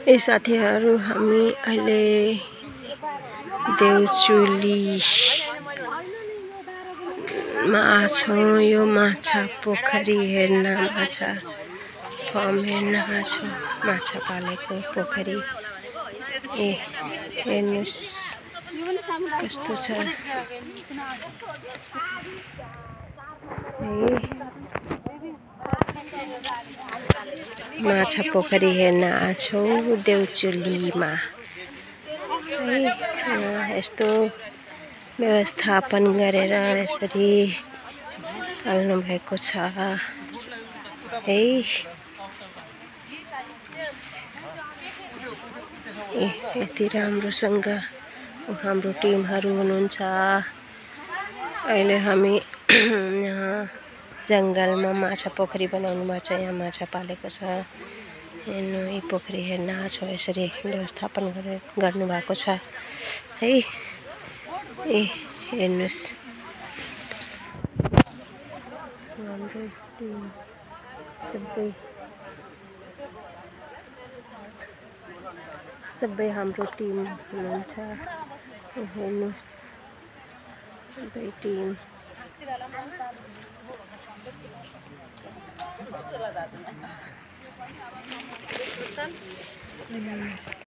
ए साथीहरु, हामी अहिले देउचुलीमा छौं। यो माछा पोखरी हेर्न, माछा फर्म हेर्न छौं। माछा पालेको पोखरी। ए हेर्नुस् कस्तो छ। माछा पोखरी हेर्न आछौं देउचुलीमा। यस्तो व्यवस्थापन गरेर यसरी हाल्नु भएको छ है। यति राम्रोसँग हाम्रो टिमहरु हुनुहुन्छ। अहिले हामी यहाँ जंगलमा माछा पोखरी बनाउनु भएको छ। यहाँ माछा पालेको छ। हेर्नु, यी पोखरी हेर्न आछौं। यसरी व्यवस्थापन गर्नु भएको छ है। ए हेर्नुस्, हाम्रो टिम सबै हाम्रो टिम हुनुहुन्छ। हेर्नुस्, सबै टिम